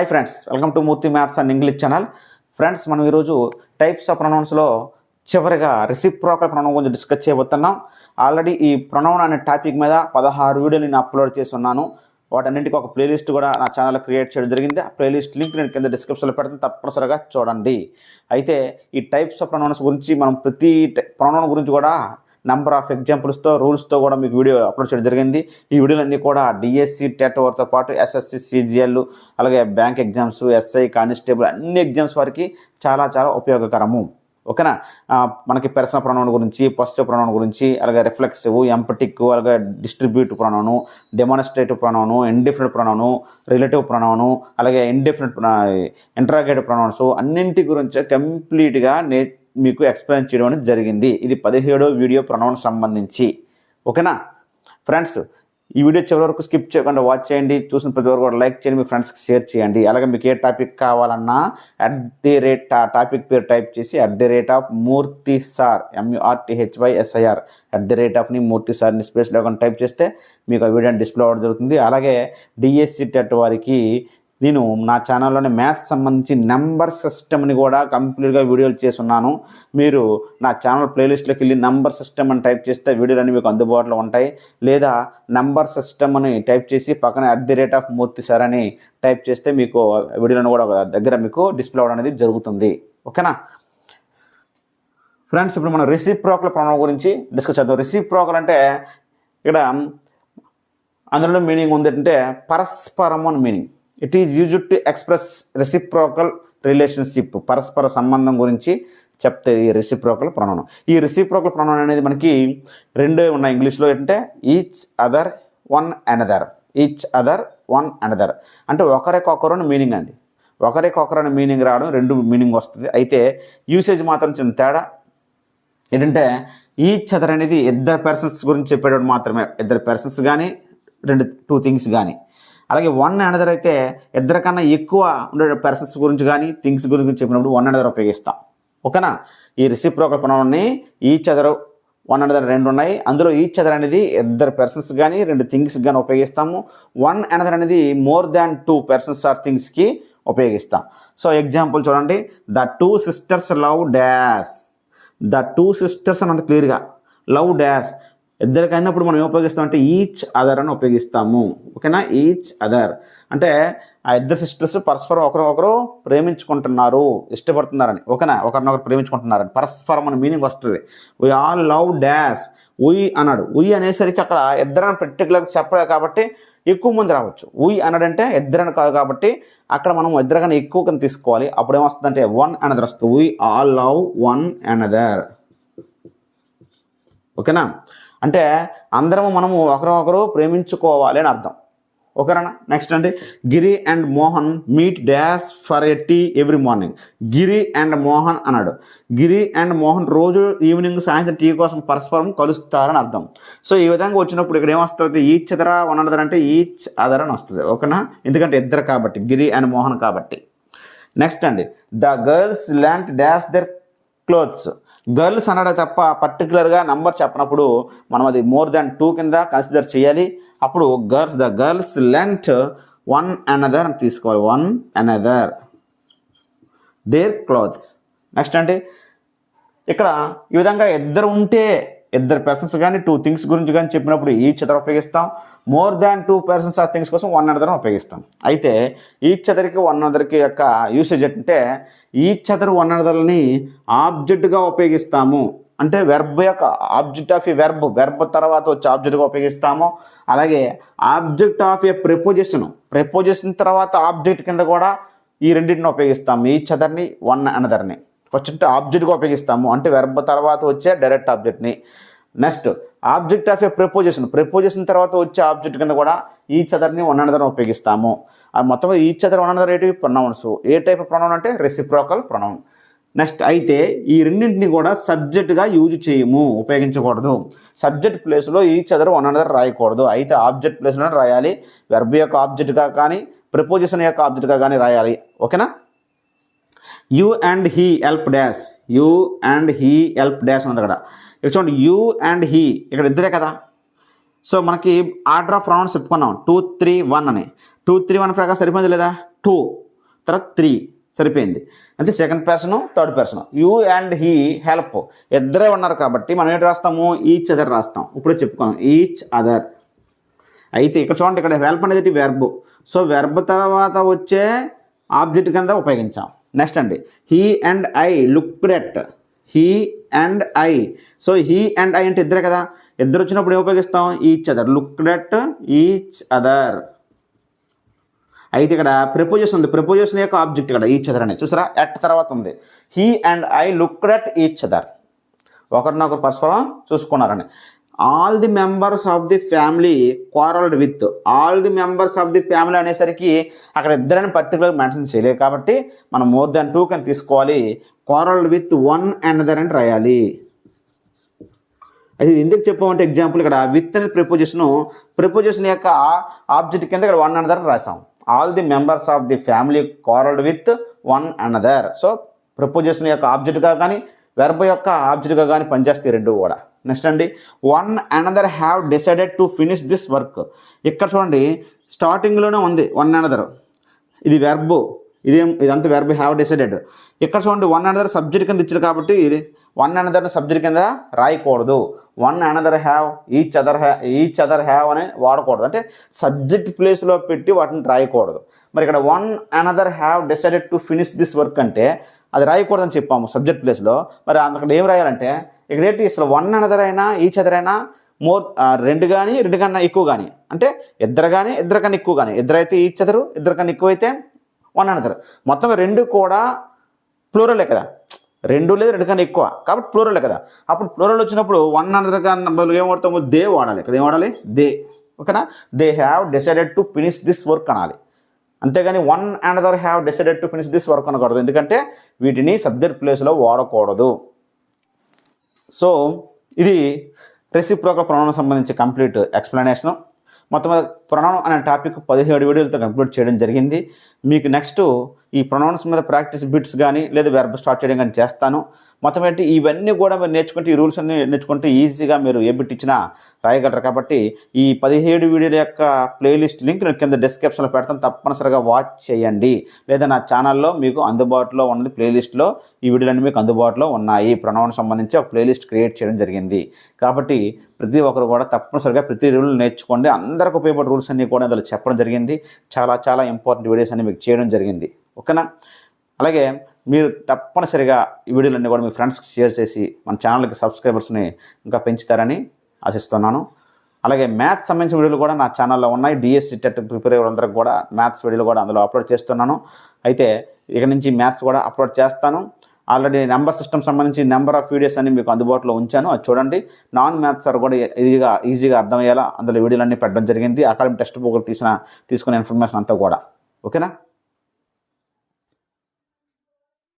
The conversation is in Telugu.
Hi friends, welcome to Murthy maths and English channel. Friends, మనం ఈరోజు టైప్స్ ఆఫ్ ప్రొనౌన్స్లో చివరిగా రెసిప్రోకల్ ప్రొనౌన్ గురించి డిస్కస్ చేయబోతున్నాం. ఆల్రెడీ ఈ ప్రొనౌన్ అనే టాపిక్ మీద 16 వీడియోలు నేను అప్లోడ్ చేసి ఉన్నాను. వాటన్నింటికి ఒక ప్లేలిస్ట్ కూడా నా ఛానల్లో క్రియేట్ చేయడం జరిగింది. ఆ ప్లేలిస్ట్ లింక్ నేను కింద డిస్క్రిప్షన్లో పెడతాను, తప్పనిసరిగా చూడండి. అయితే ఈ టైప్స్ ఆఫ్ ప్రొనౌన్స్ గురించి మనం ప్రతి ప్రొనౌన్ గురించి కూడా నెంబర్ ఆఫ్ ఎగ్జాంపుల్స్తో రూల్స్తో కూడా మీకు వీడియో అప్లోడ్ చేయడం జరిగింది. ఈ వీడియోలన్నీ కూడా డిఎస్సి టెట్ వారితో పాటు ఎస్ఎస్సి సిజిఎల్ అలాగే బ్యాంక్ ఎగ్జామ్స్, ఎస్ఐ, కానిస్టేబుల్ అన్ని ఎగ్జామ్స్ వారికి చాలా చాలా ఉపయోగకరము. ఓకేనా? మనకి పర్సనల్ ప్రొనౌన్ గురించి, పొసెసివ్ ప్రొనౌన్ గురించి, అలాగే రిఫ్లెక్సివ్, ఎంపటిక్, అలాగే distributive pronoun, demonstrative pronoun, indefinite pronoun, relative pronoun, అలాగే ఇండిఫినిట్ ఇంటరాగేటివ్ ప్రొనౌన్స్ అన్నింటి గురించి కంప్లీట్గా మీకు ఎక్స్ప్లెయిన్ చేయడం అనేది జరిగింది. ఇది 17వ వీడియో ప్రొనౌన్ సంబంధించి. ఓకేనా ఫ్రెండ్స్, ఈ వీడియో చివరి వరకు స్కిప్ చేయకుండా వాచ్ చేయండి. చూసిన ప్రతి వరకు కూడా లైక్ చేయండి, మీ ఫ్రెండ్స్కి షేర్ చేయండి. అలాగే మీకు ఏ టాపిక్ కావాలన్నా టాపిక్ పేరు టైప్ చేసి మూర్తి సార్ MURTHYSIR ని మూర్తి సార్ని స్పేస్ లేకుండా టైప్ చేస్తే మీకు ఆ వీడియోని డిస్ప్లే అవ్వడం జరుగుతుంది. అలాగే డిఎస్సి టెట్ వారికి నేను నా ఛానల్లోనే మ్యాథ్స్ సంబంధించి నెంబర్ సిస్టమ్ని కూడా కంప్లీట్గా వీడియోలు చేసి ఉన్నాను. మీరు నా ఛానల్ ప్లేలిస్ట్లోకి వెళ్ళి నెంబర్ సిస్టమ్ అని టైప్ చేస్తే వీడియోలన్నీ మీకు అందుబాటులో ఉంటాయి. లేదా నెంబర్ సిస్టమ్ అని టైప్ చేసి పక్కన మూర్తి సార్ అని టైప్ చేస్తే మీకు వీడియోలను కూడా దగ్గర మీకు డిస్ప్లే అవ్వడం అనేది జరుగుతుంది. ఓకేనా ఫ్రెండ్స్, ఇప్పుడు మనం రెసిప్రోకల్ ప్రొనౌన్ గురించి డిస్కస్ చేద్దాం. రెసిప్రోకల్ అంటే ఇక్కడ అందులో మీనింగ్ ఉంది అంటే పరస్పరం అని meaning. It is used to express reciprocal relationship, పరస్పర సంబంధం గురించి చెప్తే ఈ రెసిప్రోకల్ ప్రొనౌన్. ఈ రెసిప్రోకల్ ప్రొనౌన్ అనేది మనకి రెండే ఉన్నాయి ఇంగ్లీష్లో. ఏంటంటే each other, one another. Each other, one another అంటే ఒకరికొకరు అని మీనింగ్ అండి. ఒకరికొకరు అని మీనింగ్ రావడం, రెండు మీనింగ్ వస్తుంది. అయితే యూసేజ్ మాత్రం చిన్న తేడా ఏంటంటే ఈచ్ అదర్ అనేది ఇద్దరు పర్సన్స్ గురించి చెప్పేటప్పుడు మాత్రమే, ఇద్దరు పర్సన్స్ కానీ టూ థింగ్స్ కానీ. అలాగే వన్ అనదర్ అయితే ఇద్దరికన్నా ఎక్కువ ఉండే పర్సన్స్ గురించి కానీ థింగ్స్ గురించి చెప్పినప్పుడు వన్ అనదర్ ఉపయోగిస్తాం. ఓకేనా? ఈ రెసిప్రోకల్ ప్రొనౌన్ని ఈచ్ అదర్, వన్ అనదర్ రెండు ఉన్నాయి. అందులో ఈచ్ అదర్ అనేది ఇద్దరు పర్సన్స్ కానీ రెండు థింగ్స్ కానీ ఉపయోగిస్తాము. వన్ అనదర్ అనేది more than two persons or థింగ్స్కి ఉపయోగిస్తాం. సో ఎగ్జాంపుల్ చూడండి, the two sisters love dash. The two sisters అన్నది క్లియర్గా లవ్ డాష్. ఇద్దరికి అయినప్పుడు మనం ఏం ఉపయోగిస్తాం అంటే ఈచ్ అదర్ అని ఉపయోగిస్తాము. ఓకేనా? ఈచ్ అదర్ అంటే ఆ ఇద్దరు సిస్టర్స్ పరస్పరం ఒకరొకరు ప్రేమించుకుంటున్నారు, ఇష్టపడుతున్నారని. ఓకేనా? ఒకరినొకరు ప్రేమించుకుంటున్నారని పరస్పరం అని మీనింగ్ వస్తుంది. We all love dash. We అన్నాడు. ఉయ్ అనేసరికి అక్కడ ఇద్దరని పర్టికులర్గా చెప్పలేదు కాబట్టి ఎక్కువ మంది రావచ్చు. ఉయ్ అన్నాడంటే ఇద్దరని కాదు కాబట్టి అక్కడ మనం ఇద్దరికన్నా ఎక్కువ కన్నా తీసుకోవాలి. అప్పుడు ఏమొస్తుందంటే వన్ అనదర్ వస్తుంది. We all love one another. ఓకేనా? అంటే అందరము మనము ఒకరొకరు ప్రేమించుకోవాలి అని అర్థం. ఓకేనా? నెక్స్ట్ అండి, Giri and Mohan meet dash for a tea every morning. Giri and Mohan అన్నాడు. గిరి అండ్ మోహన్ రోజు ఈవినింగ్ సాయంత్రం టీ కోసం పరస్పరం కలుస్తారని అర్థం. సో ఈ విధంగా వచ్చినప్పుడు ఇక్కడ ఏమొస్తుంది? ఈచ్ అదర్, వన్ అనదర్ అంటే ఈచ్ అదర్ అని వస్తుంది. ఓకేనా? ఎందుకంటే ఇద్దరు కాబట్టి, గిరి అండ్ మోహన్ కాబట్టి. నెక్స్ట్ అండి, the girls lent dash their clothes. Girls అన్నాడే తప్ప పర్టికులర్గా నెంబర్ చెప్పినప్పుడు మనం అది మోర్ దాన్ టూ కింద కన్సిడర్ చేయాలి. అప్పుడు the girls lent one another అని తీసుకోవాలి. One another their clothes. Next అంటే ఇక్కడ ఈ విధంగా ఇద్దరు ఉంటే, ఇద్దరు పర్సన్స్ కానీ టూ థింగ్స్ గురించి కానీ చెప్పినప్పుడు ఈచ్ అదర్ ఉపయోగిస్తాం. మోర్ దాన్ టూ పర్సన్స్ ఆ థింగ్స్ కోసం వన్ అనదర్ ఉపయోగిస్తాం. అయితే ఈచ్ అదర్కి వన్ అనదర్కి యొక్క యూసేజ్ అంటే ఈచ్ అదర్ వన్ అనదర్ని ఆబ్జెక్ట్గా ఉపయోగిస్తాము. అంటే వెర్బ్ యొక్క ఆబ్జెక్ట్ ఆఫ్ ఏ వెర్బ్ తర్వాత వచ్చే ఆబ్జెక్ట్గా ఉపయోగిస్తాము. అలాగే ఆబ్జెక్ట్ ఆఫ్ ఏ ప్రిపోజిషన్ తర్వాత ఆబ్జెక్ట్ కింద కూడా ఈ రెండింటిని ఉపయోగిస్తాము. ఈచ్ అదర్ని, వన్ అనదర్ని. ఫస్ట్ అంటే ఆబ్జెక్ట్గా ఉపయోగిస్తాము, అంటే వెర్బ్ తర్వాత వచ్చే డైరెక్ట్ ఆబ్జెక్ట్ని. Next object of a preposition తర్వాత వచ్చే ఆబ్జెక్ట్ కింద కూడా ఈచ్ అదర్ని, వన్ అనదర్ని ఉపయోగిస్తాము. అది మొత్తం ఈచ్ అదర్, వన్ అనదర్ ఏంటి ప్రొనౌన్స్. ఏ టైప్ ఆఫ్ ప్రొనౌన్ అంటే రెసిప్రోకల్ ప్రొనౌన్. నెక్స్ట్ అయితే ఈ రెండింటిని కూడా సబ్జెక్ట్గా యూజ్ చేయము, ఉపయోగించకూడదు. సబ్జెక్ట్ ప్లేస్లో ఈచ్ అదర్, వన్ అనదర్ రాయకూడదు. అయితే ఆబ్జెక్ట్ ప్లేస్లోనే రాయాలి. వెర్బ్ యొక్క ఆబ్జెక్ట్గా కానీ ప్రిపోజిషన్ యొక్క ఆబ్జెక్ట్గా కానీ రాయాలి. ఓకేనా? You and he help dash. You and he help dash ఉంది అక్కడ. ఇక్కడ చూడండి, యూ అండ్ హీ ఇక్కడ ఇద్దరే కదా. సో మనకి ఆర్డర్ ఆఫ్ ప్రొనౌన్స్ చెప్పుకున్నాం 2, 3, 1 అని. 2, 3, 1 ప్రకారం సరిపోయింది లేదా? 2 తర్వాత 3 సరిపోయింది. అంటే second person third person. You and he help ఇద్దరే ఉన్నారు కాబట్టి మనం ఏంటి రాస్తాము, ఈచ్ అదర్ రాస్తాం. ఇప్పుడే చెప్పుకున్నాం ఈచ్ అదర్. అయితే ఇక్కడ చూడండి, ఇక్కడ హెల్ప్ అనేది వెర్బ్. సో వెర్బ్ తర్వాత వచ్చే ఆబ్జెక్ట్ కింద ఉపయోగించాం. నెక్స్ట్ అండి, he and I looked at. He and I. So he and I అంటే ఇద్దరే కదా, ఇద్దరు వచ్చినప్పుడు ఏం ఉపయోగిస్తాం, each other. Looked at each other. అయితే ఇక్కడ ప్రిపోజిషన్ ఉంది, ప్రిపోజిషన్ యొక్క ఆబ్జెక్ట్ ఇక్కడ ఈచ్ అదర్ అనేది చూసారా, ఎట్ తర్వాత ఉంది. He and I looked at each other, ఒకరినొకరు పరస్పరం చూసుకున్నారని. All the members of the family quarrelled with. All the members of the family అనేసరికి అక్కడ ఇద్దరని పర్టికులర్ మెన్షన్ చేయలేదు కాబట్టి మనం మోర్ దాన్ 2 కింద తీసుకోవాలి. క్వారల్డ్ విత్ వన్ అనదర్ అని రాయాలి. అది ఎందుకు చెప్పామంటే ఎగ్జాంపుల్ ఇక్కడ విత్ అనేది ప్రిపోజిషన్ యొక్క ఆబ్జెక్ట్ కింద ఇక్కడ వన్ అనదర్ రాసాం. All the members of the family quarrelled with one another. So preposition యొక్క ఆబ్జెక్ట్గా కానీ వెర్బ్ యొక్క ఆబ్జెక్ట్గా కానీ పనిచేస్తాయి రెండు కూడా. నెక్స్ట్ అండి, one another have decided to finish this work. ఇక్కడ చూడండి స్టార్టింగ్లోనే ఉంది వన్ అనదర్, ఇది వెర్బ్, ఇదంతా వెర్బ్ హ్యావ్ డిసైడెడ్. ఇక్కడ చూడండి వన్ అనదర్ సబ్జెక్ట్ కింద ఇచ్చారు కాబట్టి ఇది వన్ అనదర్ సబ్జెక్ట్ కింద రాయకూడదు. One another have, each other have అని వాడకూడదు. అంటే సబ్జెక్ట్ ప్లేస్లో పెట్టి వాటిని రాయకూడదు. మరి ఇక్కడ one another have decided to finish this work అంటే అది రాయకూడదని చెప్పాము సబ్జెక్ట్ ప్లేస్లో. మరి అక్కడ ఏం రాయాలంటే ఇక్కడ ఏంటి, అసలు వన్ అనదర్ అయినా ఈచ్ అదర్ అయినా రెండు కానీ రెండు కన్నా ఎక్కువ కానీ, అంటే ఇద్దరు కానీ ఇద్దరు కన్నా ఎక్కువ కానీ, ఇద్దరైతే ఈచ్ అదరు, ఇద్దరు కన్నా ఎక్కువ అయితే వన్ అనదర్. మొత్తం రెండు కూడా ప్లూరలే కదా, రెండు లేదు రెండు కన్నా ఎక్కువ కాబట్టి ప్లూరలే కదా. అప్పుడు ప్లూరల్ వచ్చినప్పుడు వన్ అనదర్ కన్నా బదులు ఏం వాడతాము, దే వాడాలి కదా. ఏం వాడాలి, దే. ఓకేనా, they have decided to finish this work అనాలి. అంతేగాని one another have decided to finish this work అనకూడదు, ఎందుకంటే వీటిని సబ్జెక్ట్ ప్లేస్లో వాడకూడదు. సో ఇది రెసిప్రోకల్ ప్రొనౌన్ సంబంధించి కంప్లీట్ ఎక్స్ప్లెనేషన్. మొత్తం ప్రొనౌన్ అనే టాపిక్ 17 వీడియోలతో కంప్లీట్ చేయడం జరిగింది. మీకు నెక్స్ట్ ఈ ప్రొనౌన్స్ మీద ప్రాక్టీస్ బిట్స్ కానీ లేదా వెర్బ్ స్టార్ట్ చేయడం కానీ చేస్తాను. మొత్తం ఏంటి ఇవన్నీ కూడా మీరు నేర్చుకుంటే, ఈ రూల్స్ అన్నీ నేర్చుకుంటే ఈజీగా మీరు ఏ బిట్ ఇచ్చినా రాయగలరు. కాబట్టి ఈ 17 వీడియోల యొక్క ప్లేలిస్ట్ లింక్ నేను కింద డిస్క్రిప్షన్లో పెడతాను, తప్పనిసరిగా వాచ్ చేయండి. లేదా నా ఛానల్లో మీకు అందుబాటులో ఉన్నది ప్లేలిస్ట్లో ఈ వీడియోలన్నీ మీకు అందుబాటులో ఉన్నాయి. ప్రొనౌన్ సంబంధించి ఒక ప్లేలిస్ట్ క్రియేట్ చేయడం జరిగింది. కాబట్టి ప్రతి ఒక్కరు కూడా తప్పనిసరిగా ప్రతి రూల్ నేర్చుకోండి. అందరికి ఉపయోగపడే రూల్స్ అన్నీ కూడా అందులో చెప్పడం జరిగింది. చాలా చాలా ఇంపార్టెంట్ వీడియోస్ అన్ని మీకు చేయడం జరిగింది. ఓకేనా, అలాగే మీరు తప్పనిసరిగా ఈ వీడియోలన్నీ కూడా మీ ఫ్రెండ్స్కి షేర్ చేసి మన ఛానల్కి సబ్స్క్రైబర్స్ని ఇంకా పెంచుతారని ఆశిస్తున్నాను. అలాగే మ్యాథ్స్ సంబంధించిన వీడియోలు కూడా నా ఛానల్లో ఉన్నాయి. డిఎస్సి టెట్ ప్రిపేర్ అయ్యే వాళ్ళందరికీ కూడా మ్యాథ్స్ వీడియోలు కూడా అందులో అప్లోడ్ చేస్తున్నాను. అయితే ఇక నుంచి మ్యాథ్స్ కూడా అప్లోడ్ చేస్తాను. ఆల్రెడీ నెంబర్ సిస్టమ్ సంబంధించి నెంబర్ ఆఫ్ వీడియోస్ అన్ని మీకు అందుబాటులో ఉంచాను, అది చూడండి. నాన్ మ్యాథ్స్ వారు కూడా ఈజీగా అర్థమయ్యేలా అందులో వీడియోలన్నీ పెట్టడం జరిగింది. అకాడమిక్ టెక్స్ట్ బుక్ తీసుకునే ఇన్ఫర్మేషన్ అంతా కూడా. ఓకేనా.